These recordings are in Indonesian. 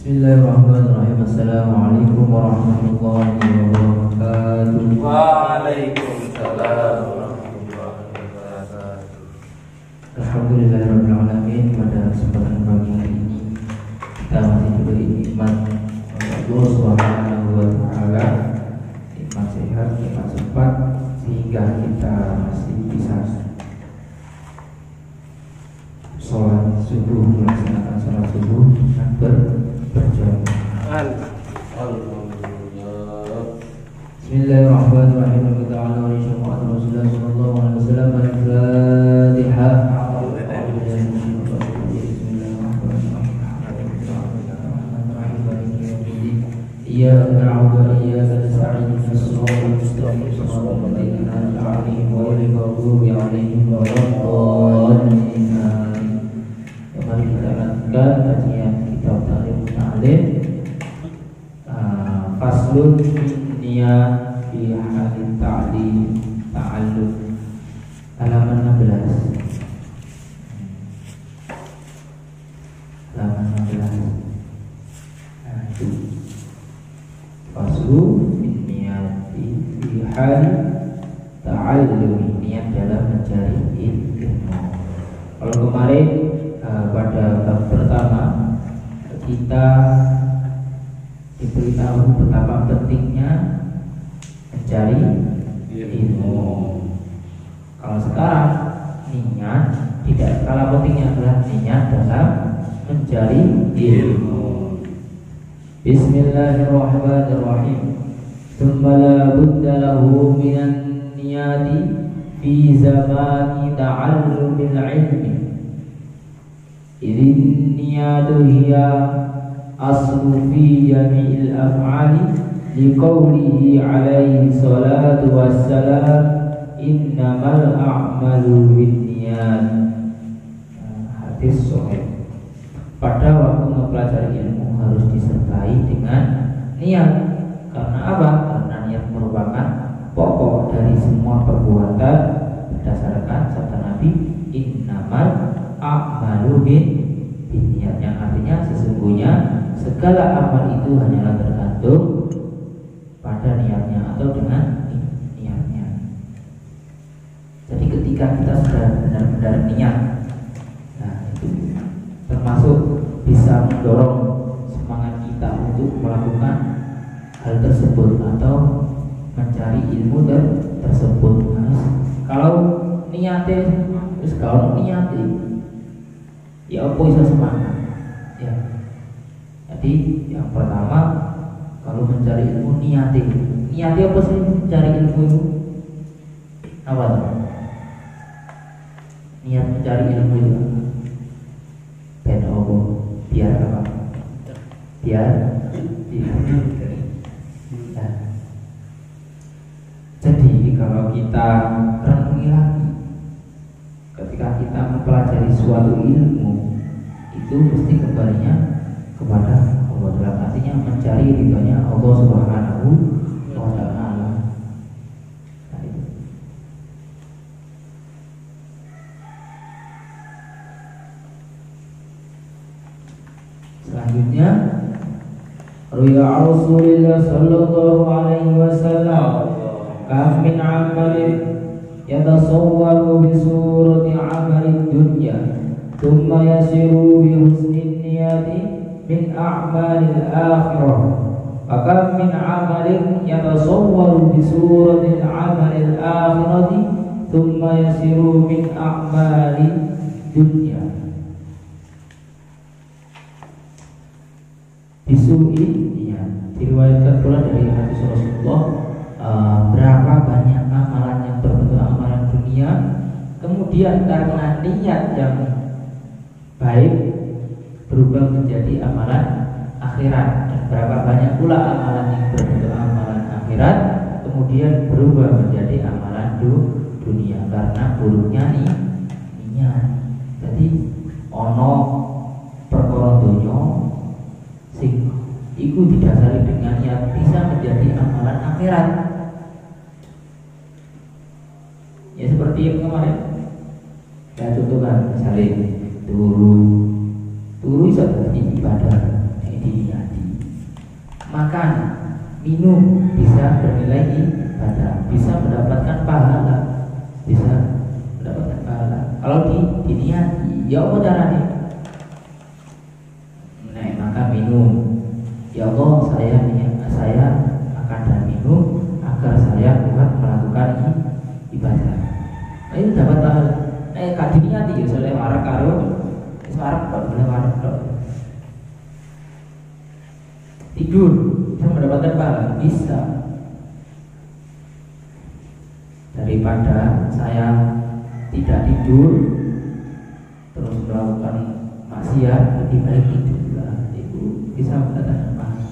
Bismillahirrahmanirrahim. Assalamualaikum warahmatullahi wabarakatuh. Waalaikumsalam warahmatullahi wabarakatuh. Alhamdulillahirabbil alamin. Pada kesempatan pagi hari ini kita masih diberi nikmat oleh Allah Subhanahu wa taala, nikmat sehat, nikmat sempat, sehingga kita masih bisa sholat subuh, melaksanakan sholat subuh dengan berjamaah. Bismillahirrahmanirrahim. Ta'ala wa syafa'at Rasulullah sallallahu alaihi wasallam. Al-Fatihah. Iyyaka na'budu wa iyyaka nasta'in. Ihdinas siratal mustaqim. Siratal ladzina an'amta 'alaihim ghairil maghdubi 'alaihim waladdallin. Mari kita lanjutkan kajian kitab Ta'lim Ta'lim. Faslun niyat fi halin ta'lim ta'allum, halaman 16. Halaman 16. Nah, itu faslun niyat fi halin ta'allum, niat dalam mencari ilmu. Kalau kemarin pada bab pertama kita diberitahu betapa pentingnya mencari ilmu. Kalau sekarang niat tidak kalah pentingnya adalah niat dalam mencari ilmu. Bismillahirrahmanirrahim. Tsumma la budda lahu minan niyati fi zamani ta'allumil ilmi. Idin niyatu hiya aslu fi jami'il af'ali liqaulihi alaihi salatu wassalam innamal a'malu binniyat. Hadis sahih. Pada waktu mempelajari ilmu harus disertai dengan niat. Karena apa? Karena niat merupakan pokok dari semua perbuatan berdasarkan sabda Nabi innamal a'malu binniyat, yang artinya sesungguhnya segala amal itu hanyalah tergantung pada niatnya atau dengan niatnya. Jadi ketika kita sudah benar-benar niat, nah itu termasuk bisa mendorong semangat kita untuk melakukan hal tersebut atau mencari ilmu tersebut. Nah, kalau niatnya, kalau niatnya ya apa bisa semangat ya. Jadi yang pertama, kalau mencari ilmu niati apa sih mencari ilmu itu? Apa tuh? Niat mencari ilmu itu ben apa? Biar apa? Biar nah. Jadi kalau kita renungi lagi, ketika kita mempelajari suatu ilmu itu mesti kembalinya kepada Allah, dalam artinya mencari ridhonya Allah Subhanahu wa ta'ala. Nah, itu. Selanjutnya Ruya Rasulullah sallallahu alaihi wasallam kam min amalin yatasawwaru bi surati amalid dunya thumma yasiru bi husnin niyati min a'malil akhirah. Maka min amalin yatasawwaru bi surati amalil akhirati thumma yasiru min a'malid dunya. Disu'i niat. Diriwayatkan pula dari hadis Rasulullah, berapa banyak amalan yang berbentuk amalan dunia, kemudian karena niat yang baik berubah menjadi amalan akhirat, dan berapa banyak pula amalan yang berbentuk amalan akhirat kemudian berubah menjadi amalan dunia karena buruknya niat. Jadi ono perkara dunya sing iku didasari dengan niat bisa menjadi amalan akhirat. Ya seperti yang kemarin saya contohkan, misalnya turu bisa jadi ibadah, diniati. Makan, minum bisa bernilai ibadah, bisa mendapatkan pahala, bisa mendapatkan pahala. Kalau diniati, ya Allah caranya. Nah, makan minum, ya Allah saya makan dan minum agar saya kuat melakukan ibadah. Nah, itu dapat pahala. Kak diniati ya soalnya warak karo, warak kok boleh warak kok. Tidur bisa mendapatkan pahala, bisa. Daripada saya tidak tidur terus melakukan maksiat, lebih baik tidurlah. Itu bisa mendapatkan pahala.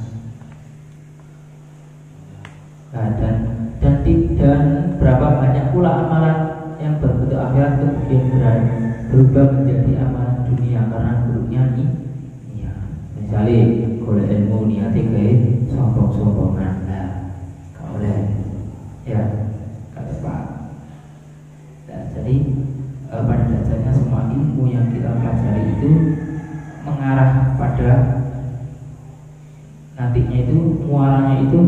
Nah, dan berapa banyak pula amalan yang berbentuk akhirat kemudian berubah menjadi amalan dunia karena buruknya ya. Misalnya kalau ilmu niati kayak sombong-sombongan, nah boleh ya kata Pak. Nah, jadi pada dasarnya semua ilmu yang kita pelajari itu mengarah pada nantinya itu muaranya itu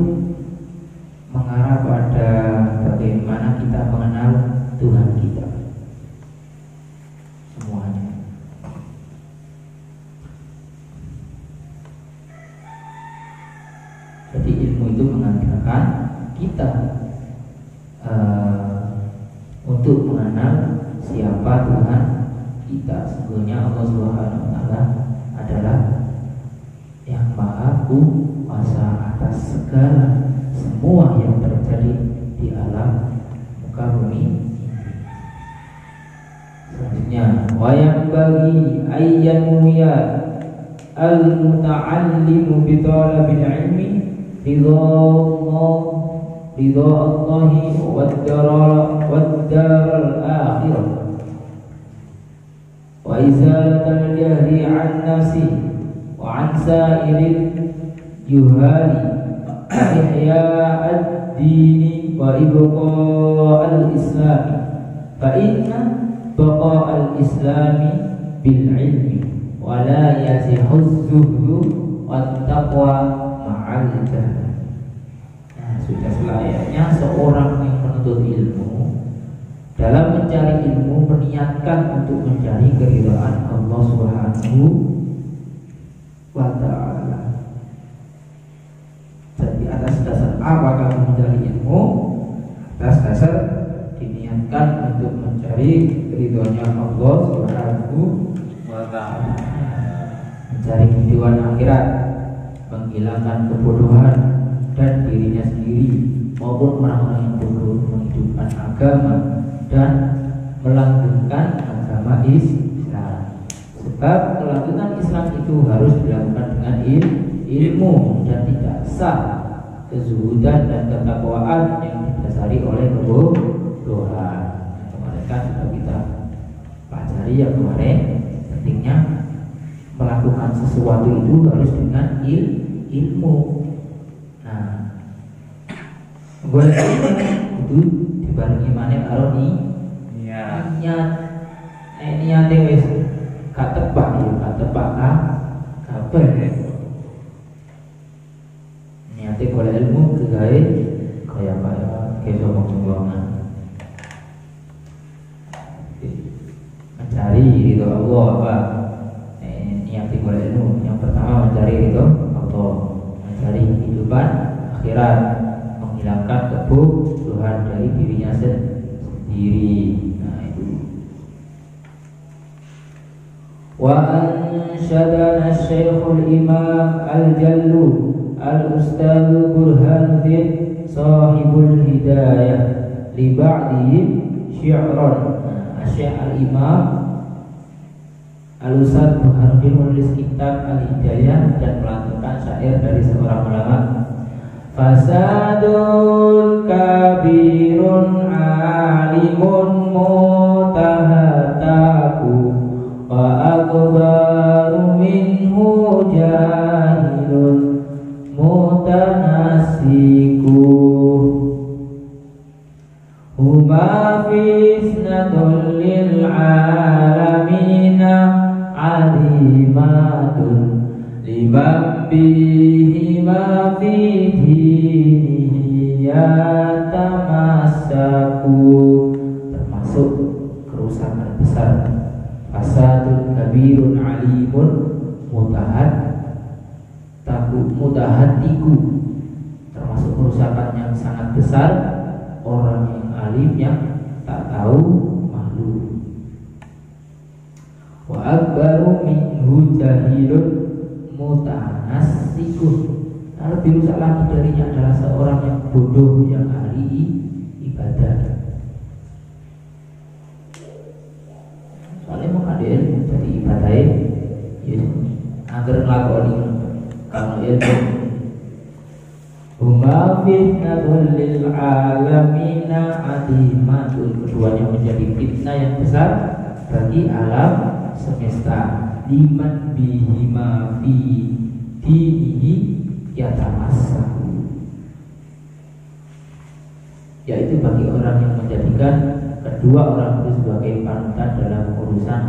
mengarah pada bagaimana kita mengenal Tuhan kita. Semuanya. Jadi ilmu itu mengajarkan kita untuk mengenal siapa Tuhan kita. Sesungguhnya Allah Subhanahu wa taala adalah yang maha kuasa atas segala semua yang terjadi di alam muka bumi. Selanjutnya, wa yang bagi ayyan ya al-muta'allimu bi talabil ilmi ridha Allahi wad-dar al-akhirah wa izalatal jahli an nafsi wa an sa'iril yuhali ihya ad-dini wa ibqa al-islam fa inna baqa al-islami bil ilmi wa la yasihu az-zuhdu wat taqwa ma'al jahl. Nah, sudah selayaknya seorang yang menuntut ilmu dalam mencari ilmu meniatkan untuk mencari keridhaan Allah Subhanahu wa ta'ala. Jadi atas dasar apa kamu mencari ilmu? Atas dasar diniatkan untuk mencari ridhonya Allah Subhanahu wa ta'ala, mencari kehidupan akhirat, menghilangkan kebodohan dan dirinya sendiri maupun orang-orang yang bodoh, menghidupkan agama dan melanggengkan agama Islam. Sebab melanggengkan Islam itu harus dilakukan dengan ilmu dan tidak sah kezuhudan dan ketakwaan yang didasari oleh kebodohan. Kemarin kan sudah kita pelajari ya kemarin, pentingnya melakukan sesuatu itu harus dengan ilmu. Nah, boleh itu dibarengi mana karo niat. Niate wis gak tepak ya, gak tepak kabeh. Niate golek ilmu kegawe kaya sombong-sombongan. Mencari ridho Allah apa? Niate golek ilmu yang pertama mencari ridho Allah, mencari kehidupan akhirat, menghilangkan kebodohan dari dirinya sendiri. Nah itu. Wa ansyadana Syekhul Imam Al-Jallu Al-Ustadz Burhanuddin Sahibul Hidayah li ba'di syi'ran. Syekh Al-Imam Al-Ustadz Burhanuddin menulis kitab Al-Hidayah dan melantunkan syair dari seorang ulama. Fasadun kabirun alimun mutahataku wa akbaru minhu jahilun mutanasiku huma fisnatul lil alamina alimatun liman bihi ma fi dinihi yatamassaku, termasuk kerusakan besar, fasadun kabirun alimun mutahatiku, termasuk kerusakan yang sangat besar, orang yang alim yang tak tahu malu. Wa akbaru minhu jahilun mutanasikun, lebih rusak lagi darinya adalah seorang yang bodoh yang ahli ibadah. Soalnya mau ada ilmu dari ibadahnya, ya agar ngelakoni kalau ilmu. Huma fitnatul lil alamina adimatul, keduanya menjadi fitnah yang besar bagi alam semesta. Liman bihima fi dinihi yatamassaku, yaitu bagi orang yang menjadikan kedua orang itu sebagai panutan dalam urusan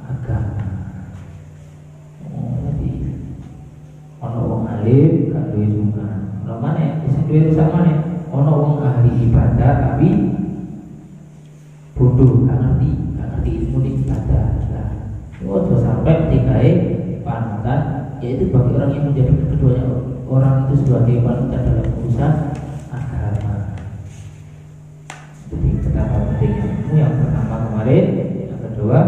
agama. Jadi ono wong alim gak duwe sungan, ono maneh sing duwe rusak maneh, ono wong ahli ibadah tapi bodoh, gak ngerti ilmu ibadah. Itu sampai digawe panutan, yaitu bagi orang yang menjadi keduanya orang itu sebagai panutan dalam urusan agama. Jadi betapa pentingnya ilmu yang pertama kemarin, yang kedua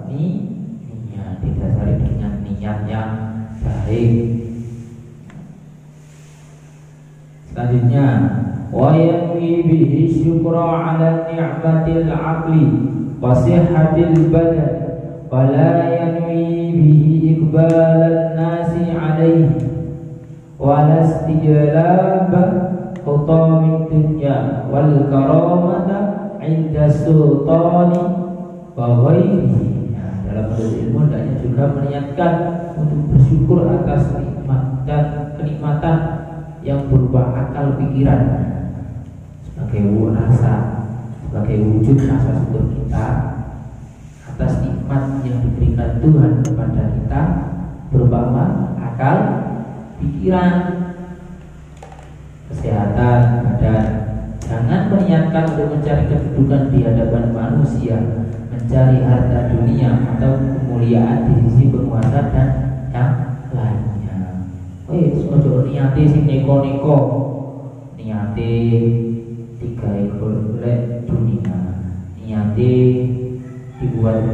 niat, didasari dengan niat yang baik. Selanjutnya, wa yanwi bihi syukra 'ala ni'matil 'aqli wa sihhatil badan wa la yanwi bihi iqbalan nasi 'alaihi wa la istijlab hutamid dunya wal karamata 'inda sultani wa ghairihi. Dalam ilmu hendaknya juga meniatkan untuk bersyukur atas nikmat dan kenikmatan yang berupa akal pikiran sebagai rasa, sebagai wujud rasa syukur kita atas nikmat yang diberikan Tuhan kepada kita berupa akal, pikiran, kesehatan badan. Jangan meniatkan untuk mencari kedudukan di hadapan manusia, mencari harta dunia atau kemuliaan di sisi penguasa dan yang lainnya. Ojo niate sing neko-neko, niate digawe golek dunia, niate dibuat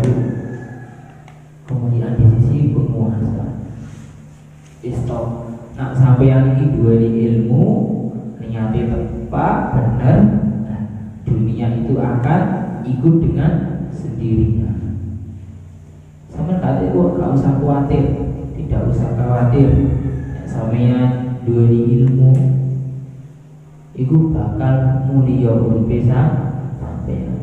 kemuliaan di sisi penguasa. Stop. Nak sampeyan iki duweni ilmu, niate tepat bener, nah, dunia itu akan ikut dengan sendirinya. Sampeyan kate kok gak usah khawatir, tidak usah khawatir. Nek sampeyan duweni ilmu, iku bakal mulia uripe sampeyan.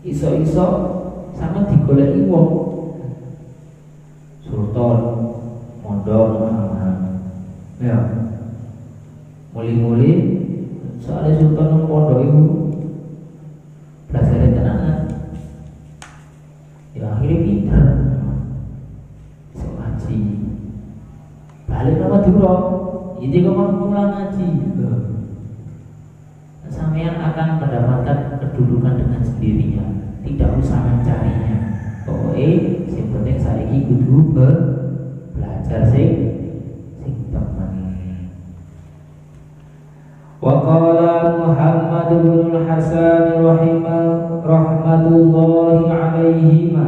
Iso-iso sama digoleki wong sultan mondok ya muli-muli soalnya sultan nang pondok iku belajar tenanan ya akhirnya pinter iso ngaji balik nama dulu ini kok pulang ngaji sampeyan akan mendapatkan kedudukan dengan sendirinya, tidak usah mencarinya. Pokoknya yang penting saiki kudu belajar sing teman. Wa qala Muhammad bin Hasan rahmatullahi alaihima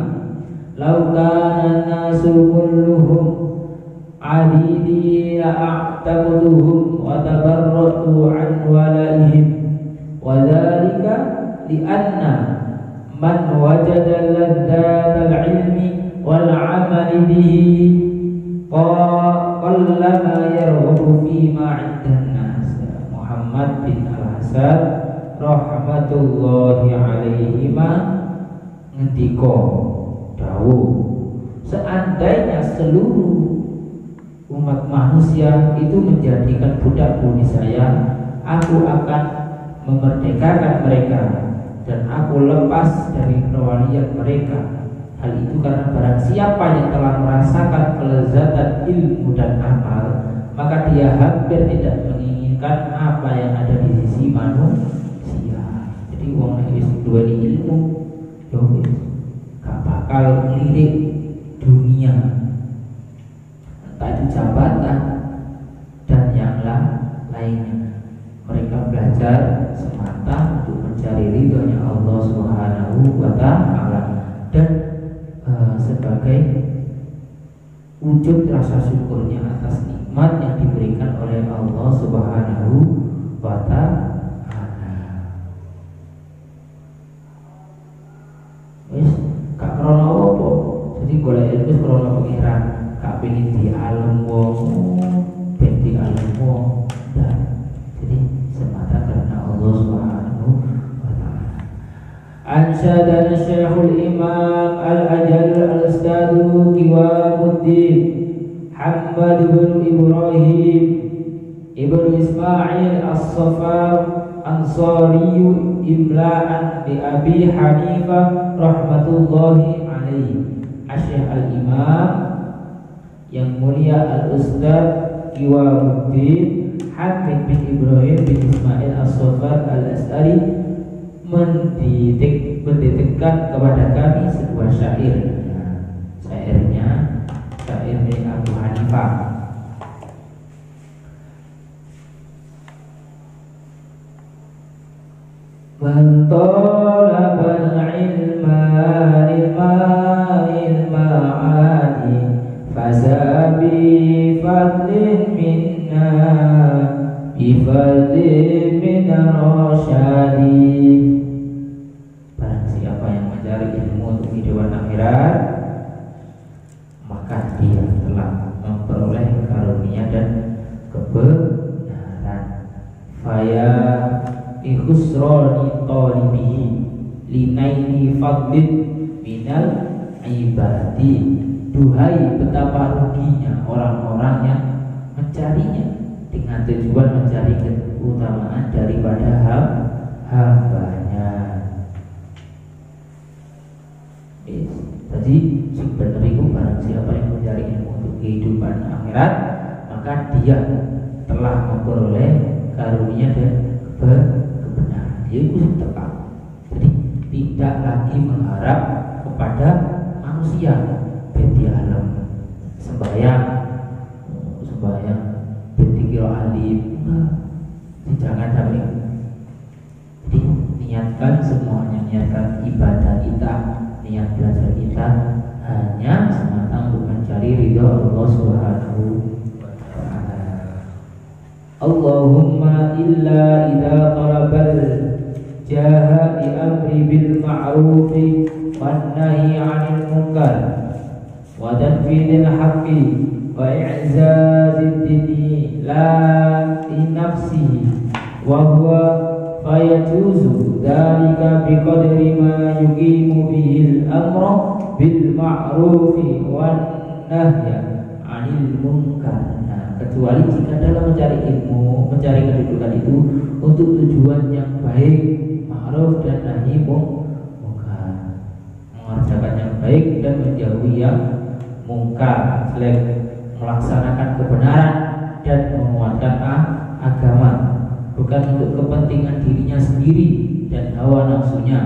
law kana an-nasu kulluhum adidi la'taqduhum wa tabarratu an walaihim wa dzalika li'anna man wajada ladzatal ilmi wal 'amali bihi qallama yarghabu fi ma 'indan nas. Muhammad bin Al-Hasan rahmatullahi alaihi ngendika dawuh, seandainya seluruh umat manusia itu menjadikan budak bumi saya, aku akan memerdekakan mereka dan aku lepas dari perwalian mereka. Hal itu karena barang siapa yang telah merasakan kelezatan ilmu dan amal, maka dia hampir tidak menginginkan apa yang ada di sisi manusia. Jadi wong nek wis duweni ilmu, yo wis gak bakal ngelirik dunia, entah itu jabatan dan yang lainnya. Mereka belajar semata untuk mencari ridhonya Allah Subhanahu wa Ta'ala, dan sebagai wujud rasa syukurnya atas nikmat yang diberikan oleh Allah Subhanahu wa Ta'ala. Wis gak krono apa, jadi golek ilmu krono pengiran, gak pengen di alam wong, ben di alam wong, dan jadi semata karena Allah Subhanahu wa Ta'ala. Ansyadana Syekhul Imam Al-Ajal Al-Ustadu Qiwamuddin Hamad bin Ibrahim Ibn Ismail As-Safar Ansari Imla'an bi Abi Hanifah rahmatullahi alaihi. Asy-Syaikh Al-Imam yang mulia Al-Ustad Qiwamuddin Hamid bin Ibrahim bin Ismail As-Safar Al-As'ari mendidikkan kepada kami sebuah syair. Syairnya syair dari Abu Hanifah. Man talabal ilma ilma'ani fasabi fadlin minna bifadlin minna rasyadi. Barang siapa yang mencari ilmu untuk kehidupan akhirat, maka dia telah memperoleh karunia dan kebenaran. Faya ikhusroni talibihi linaini fadlin minal ibadi. Duhai betapa ruginya orang-orang yang mencarinya dengan tujuan mencari keutamaan daripada hambanya. Jadi sebenarnya itu barang siapa yang mencari ilmu untuk kehidupan akhirat, maka dia telah memperoleh karunia dan kebenaran. Dia itu tetap. Jadi tidak lagi mengharap kepada manusia, beti alam sembahyang beti kilo alim, jangan sampai. Jadi niatkan semuanya, niatkan ibadah kita, niat belajar kita hanya semata untuk mencari ridho Allah Subhanahu wa Ta'ala. Allahumma illa idza talabal jaha bi amri bil ma'ruf wan nahi 'anil munkar wa tanfidil haqqi wa i'zazid dini la li nafsihi wa huwa fayajuzu dzalika biqadri ma yuqimu bihil amra bil ma'rufi wan nahya 'anil munkar. Nah, kecuali jika dalam mencari ilmu, mencari kedudukan itu untuk tujuan yang baik, ma'ruf dan nahi munkar, mengerjakan yang baik dan menjauhi yang munkar, selain melaksanakan kebenaran dan menguatkan agama, bukan untuk kepentingan dirinya sendiri dan hawa nafsunya,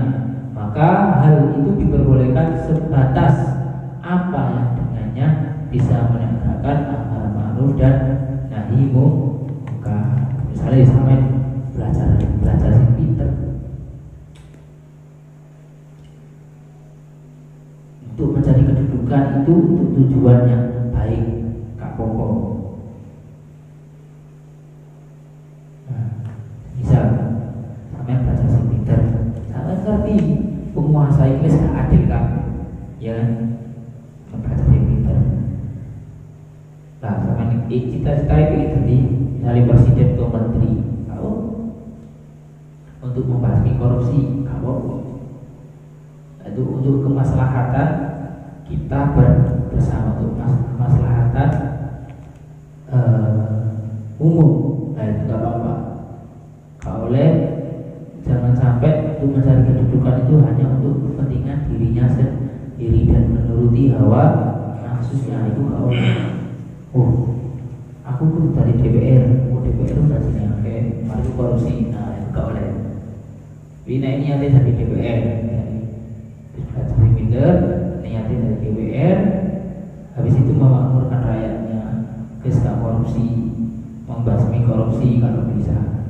maka hal itu diperbolehkan sebatas apa yang dengannya bisa menegakkan amar ma'ruf dan nahi munkar. Misalnya sampai belajar sing pinter untuk mencari kedudukan itu untuk tujuan yang baik, gak pokok. Misal sampai belajar sing pinter, sampai ngerti penguasa Inggris gak adil kan, ya membaca sing pinter. Nah, sampai cita-cita itu tadi misalnya presiden atau menteri, kau untuk membasmi korupsi, kau itu untuk kemaslahatan kita bersama, untuk kemaslahatan umum. Nah itu gak apa-apa. Kau jangan sampai untuk mencari kedudukan itu hanya untuk kepentingan dirinya sendiri dan menuruti hawa nafsunya, itu gak boleh. Oh, aku tuh dari DPR, DPR udah sini oke, mari korupsi, nah itu gak boleh. Ini niatnya dari DPR, dari minder, niatnya dari DPR, habis itu memakmurkan rakyatnya, guys gak korupsi, membasmi korupsi kalau bisa,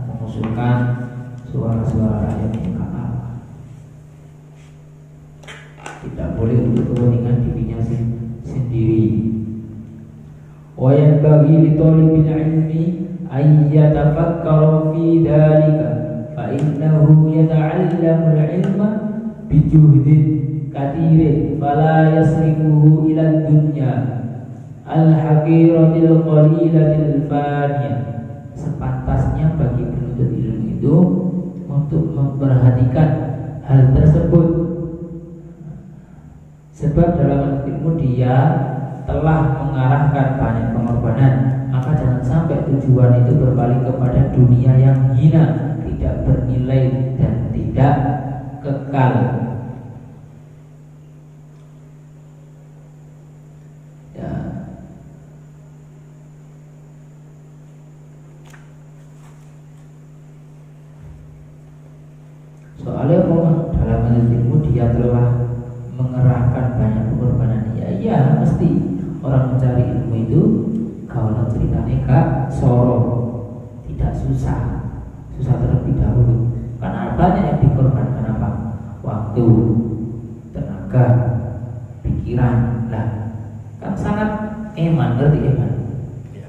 mengusulkan suara-suara rakyat yang kakak. Tidak boleh untuk kepentingan dirinya sendiri. Wa yanbaghi li talibil ilmi ay yatafakkara fi dhalika fa innahu yata'allamu al-ilma bi juhdin kathirin fala yasrifuhu ila dunya al-haqiratil qalilatil faniyah. Sepantasnya bagi penuntut ilmu itu untuk memperhatikan hal tersebut, sebab dalam ilmu dia telah mengarahkan banyak pengorbanan, maka jangan sampai tujuan itu berpaling kepada dunia yang hina, tidak bernilai dan tidak kekal. Ya. Soalnya dalam ilmu dia telah mengerahkan banyak pengorbanan. Ya mesti orang mencari ilmu itu kalau ceritanya gak sorong, tidak susah terlebih dahulu, karena banyak yang dikorbankan. Apa? Waktu, tenaga, pikiran. Lah kan sangat eman, ngerti eman? Ya.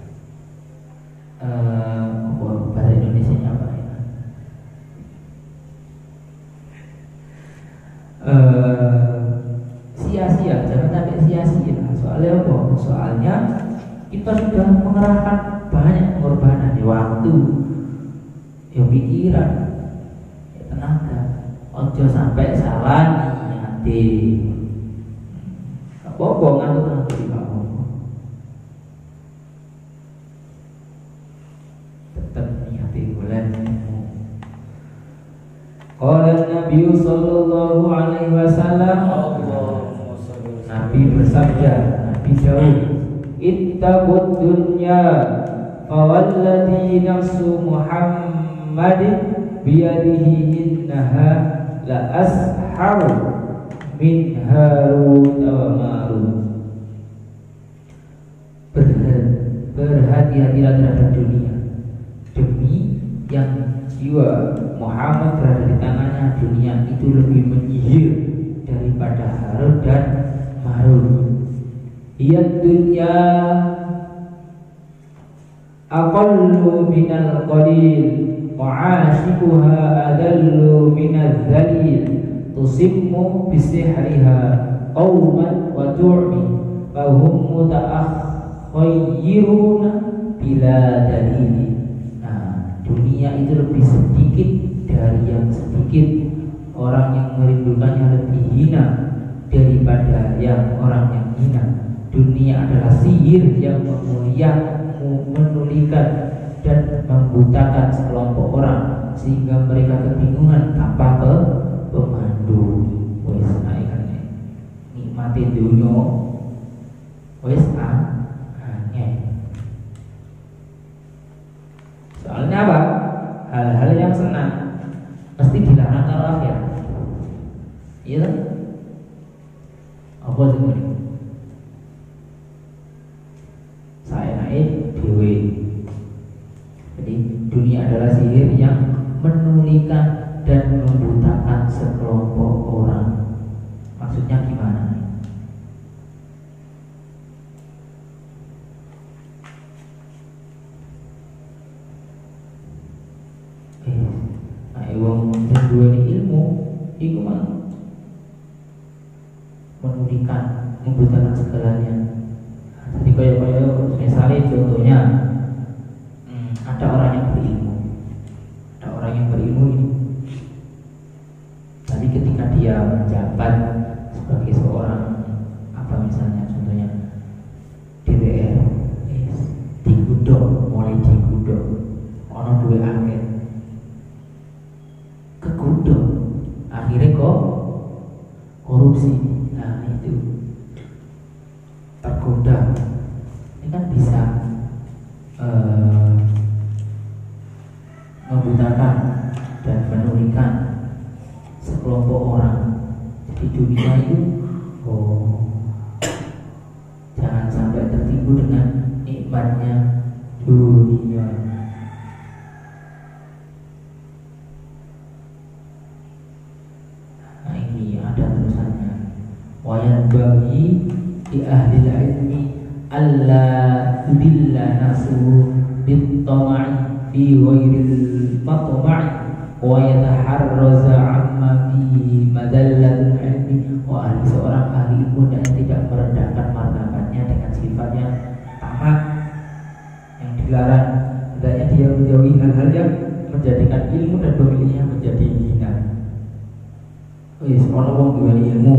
Bahasa Indonesia nya apa ya? Sia-sia, jangan sampai sia-sia. Soalnya apa? Soalnya kita sudah mengerahkan banyak pengorbanan di waktu, ya pikiran, ya tenaga. Ojo sampai salah niati. Apa-apa ngantuk di kamu. Tetap niati bulan. Qala Nabi sallallahu alaihi wasallam, Nabi bersabda, Nabi jauh, ittaqud dunya fawalladhi nafsu Muhammadin biyadihi innaha la asharu min Harut wa Marut. Berhati-hatilah terhadap dunia, demi yang jiwa Muhammad berada di tangannya. Dunia itu lebih menyihir daripada Harut dan Marut. Iyad dunya aqallu minal qalil wa 'ashiquha adallu minadh dhalil tusimmu bisihriha qauman wa tu'mi fa hum muta'akhiruna bila dalil. Nah, dunia itu lebih sedikit dari yang sedikit, orang yang merindukannya lebih hina daripada yang orang yang hina. Dunia adalah sihir yang menulikan dan membutakan sekelompok orang sehingga mereka kebingungan tanpa pemandu. Wes naikane nikmati dunia wes aneh. Soalnya apa? Hal-hal yang senang pasti dilarang kalau akhirat. Iya. Apa sih? Saya naik dewe. Jadi dunia adalah sihir yang menulikan dan membutakan sekelompok orang. Maksudnya gimana? Wong duweni ilmu iku mah menulikan, membutakan segalanya. Jadi kaya misalnya contohnya ada orang yang berilmu, ini, tapi ketika dia menjabat sebagai seorang apa misalnya contohnya DPR, digudok, mulai digudok, ono duwe akeh. korupsi. Nah itu tergoda, ini kan bisa membutakan dan menulikan sekelompok orang. Jadi dunia itu jangan sampai tertipu dengan nikmatnya dunia. Nah ini ada tulisannya, wayan bagi di ahli ilmi alla tudilla nasu bittamai fi ghairil matma'i wa yataharraza amma fi madallatul ilmi. Seorang ahli ilmu dan tidak merendahkan martabatnya dengan sifatnya tamak yang dilarang. Hendaknya dia menjauhi hal-hal yang menjadikan ilmu dan pemilihnya menjadi hina. Orang wong duweni ilmu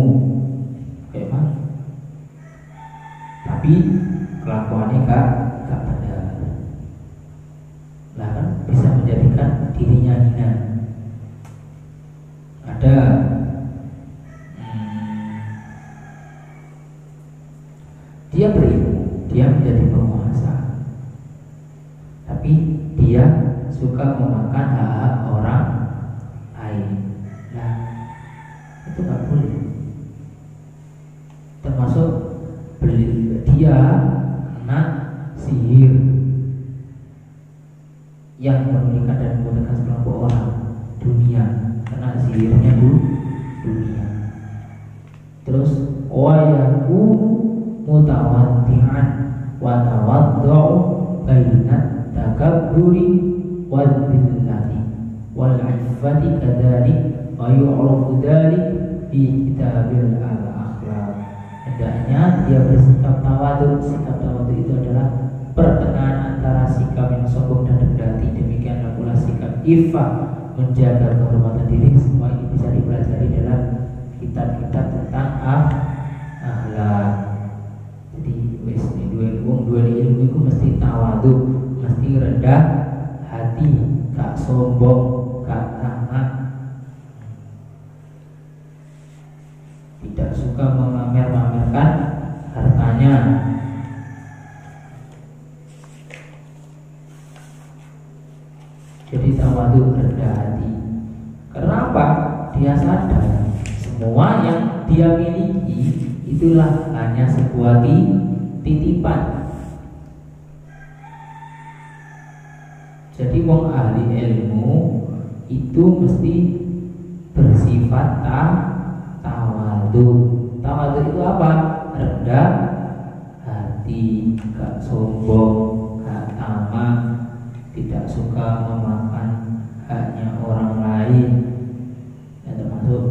kayak mana, tapi kelakuannya gak benar, lah kan bisa menjadikan dirinya hina. Ada dia berilmu, dia menjadi penguasa, tapi dia suka memakan hak orang lain. Nah itu gak boleh. Termasuk dia kena sihir yang merugikan dan membutuhkan sekelompok orang dunia, kena sihirnya dunia. Terus wayaku mutawaddi'an wa tawaddu'u bainat takabburi wal dhillati wal 'iffati kadzalik wa yu'rafu dzalik fi kitabil al-akhlaq. Hendaknya dia bersikap tawadhu. Sikap tawadhu itu adalah pertengahan antara sikap yang sombong dan rendah hati. Demikianlah pula sikap iffah, menjaga kehormatan diri. Semua ini bisa dipelajari dalam kitab-kitab tentang akhlak. Jadi wis dua ilmu itu mesti tawadhu, mesti rendah hati, gak sombong, gak tamak, tidak suka memamer-mamerkan hartanya. Jadi tawadhu, rendah hati. Karena apa? Dia sadar semua yang dia miliki itulah hanya sebuah titipan. Jadi wong ahli ilmu itu mesti bersifat tawadhu. Tawadhu itu apa? Rendah hati, gak sombong, gak tamak, tidak suka memakan haknya orang lain. Ya, termasuk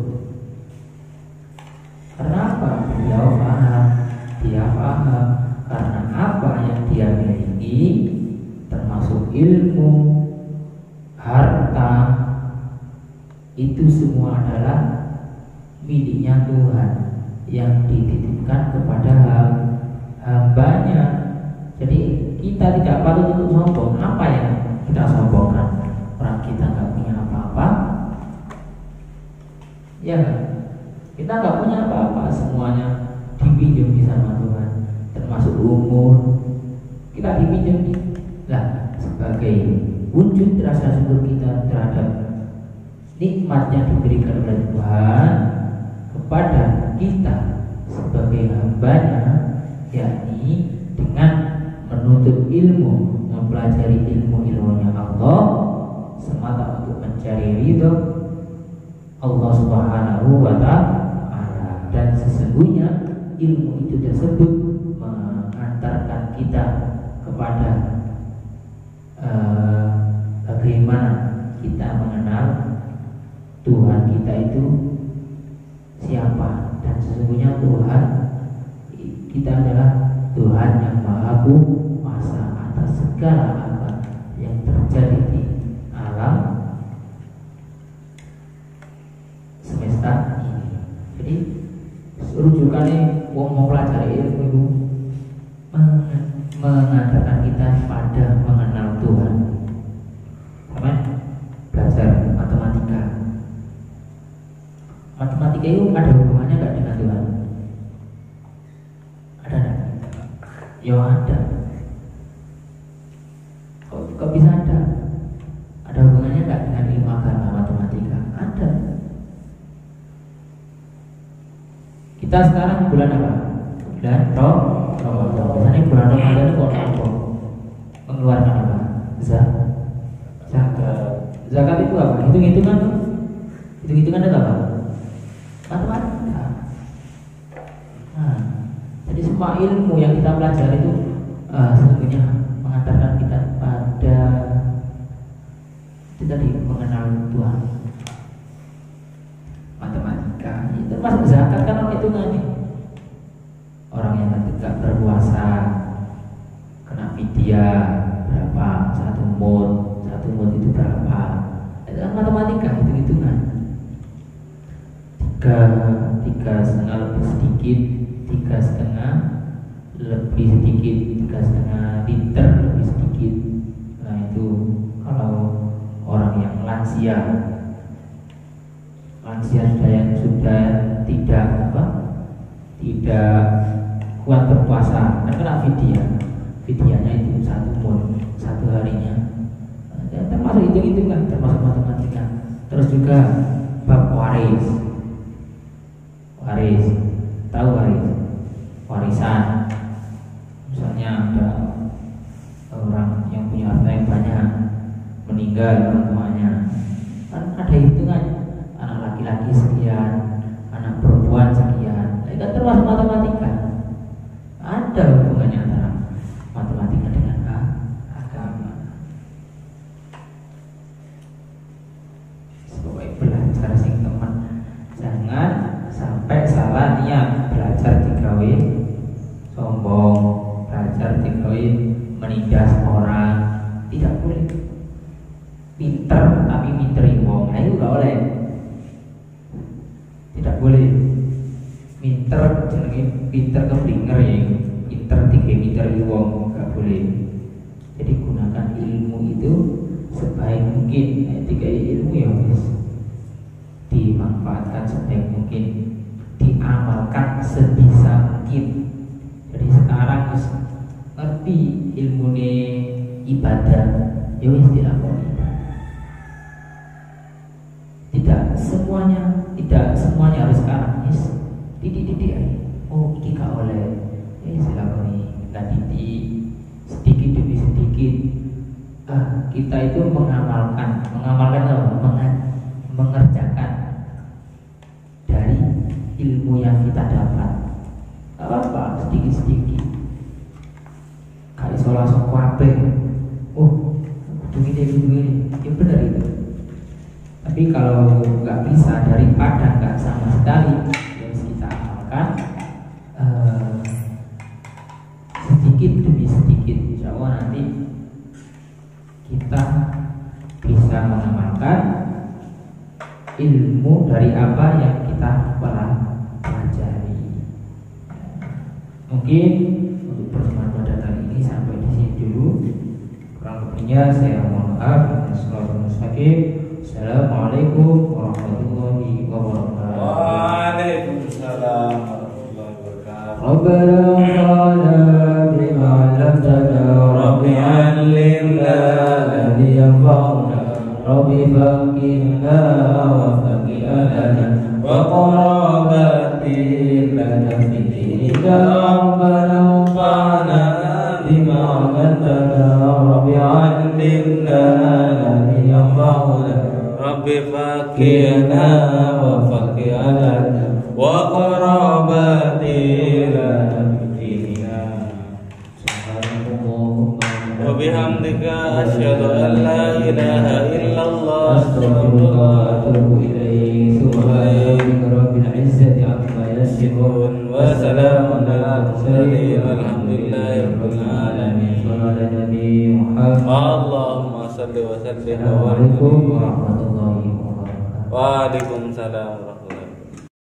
karena apa? Dia paham karena apa yang dia miliki, termasuk ilmu, harta, itu semua adalah miliknya Tuhan yang dititipkan kepada hambanya. Jadi kita tidak patut untuk sombong. Apa yang kita sombongkan? Orang kita nggak punya apa-apa, ya kita nggak punya apa-apa, semuanya dipinjam sama Tuhan, termasuk umur kita dipinjam. Lah sebagai wujud rasa syukur kita terhadap nikmat yang diberikan oleh Tuhan kepada kita sebagai hambanya, yakni dengan menuntut ilmu, mempelajari ilmu-ilmunya Allah semata untuk mencari ridho Allah Subhanahu wa ta'ala. Dan sesungguhnya ilmu itu tersebut mengantarkan kita kepada bagaimana kita mengenal Tuhan kita itu siapa. Dan sesungguhnya Tuhan kita adalah Tuhan yang Maha Kuasa atas segala apa yang terjadi di alam semesta ini. Jadi rujukannya mau pelajari ilmu itu mengantarkan kita pada mengenal Tuhan. Sama belajar matematika. Matematika itu ada hubungannya nggak dengan Ya ada. Kok bisa ada? Ada hubungannya nggak dengan ilmu agama matematika? Ada. Kita sekarang bulan apa? Bulan Ramadan. Biasanya bulan Ramadan itu apa? Mengeluarkan apa? Zakat. Zakat itu apa? Hitung-hitungan tuh. Hitung-hitungan itu apa? Matematika. Nah, jadi semua ilmu yang kita pelajari itu sesungguhnya mengantarkan kita pada itu tadi, mengenal Tuhan. Matematika itu termasuk zakat kan orang hitungannya. Orang yang tidak berpuasa kena fidyah berapa, satu mud itu berapa, itu kan matematika, hitung-hitungan. Tiga setengah lebih sedikit, 3,5 lebih sedikit, 3,5 liter lebih sedikit. Nah itu kalau orang yang lansia yang sudah tidak kuat berpuasa kan kena fidyahnya itu 1 mud 1 harinya. Termasuk hitung-hitungan, termasuk matematika. Terus juga bab waris, tahu warisan. Misalnya ada orang yang punya harta yang banyak, meninggal orang tuanya, kan ada hitungannya. Anak laki-laki sekian, anak perempuan sekian. Itu kan termasuk matematika. Ada hubungannya antara matematika dengan agama. Sebagai belajar sing teman, jangan sampai salah niat. Belajar digawe sombong, belajar digawe menindas orang, tidak boleh. Pinter tapi minteri wong, nah itu gak boleh. Tidak boleh. Minter jenenge pinter keblinger ya, pinter tiga minteri wong, gak boleh. Jadi gunakan ilmu itu sebaik mungkin. Tiga ilmu ya guys, dimanfaatkan sebaik mungkin, diamalkan sebisa mungkin. Jadi sekarang harus ngerti ilmu ibadah, ya wis dilakoni. Tidak semuanya harus sekarang. Yes, titik-titik aja. Oh, ini gak oleh. Dilakoni, kita titik sedikit demi sedikit. Kita itu mengamalkan apa? Mengerjakan dari ilmu yang kita dapat. Apa? Sedikit-sedikit. Kayak sholat kabeh. Oh, begini. Ya benar itu. Tapi kalau nggak bisa, daripada nggak sama sekali, yang kita amalkan sedikit demi sedikit. Insya Allah nanti kita bisa mengamalkan ilmu dari apa yang kita pelajari. Mungkin untuk pertemuan pada kali ini sampai di sini dulu. Kurang lebihnya saya mohon maaf. Assalamualaikum warahmatullahi wabarakatuh. Waalaikumsalam warahmatullahi wabarakatuh. Rabbana bima 'allamtana rabbi 'allimna alladhi yanfa'una rabbi faqihna wa faqihana wa qarabatin lana fi dinika rabbana anfa'na bima 'allamtana rabbi 'allimna alladhi yanfa'una rabbi faqihna wa faqihana wa qarabatin lana fi dinika subhanallah wa bihamdika asyhadu an la ilaha illallah astaghfiruka wa atubu ilaik. Subhana rabbil izzati amma yasifun wa salamun alal mursalin walhamdulillahi rabbil alamin. Sallallahu alaihi Muhammad. Allahumma shalli wa sallim. Assalamualaikum warahmatullahi wabarakatuh. Waalaikumsalam warahmatullahi wabarakatuh.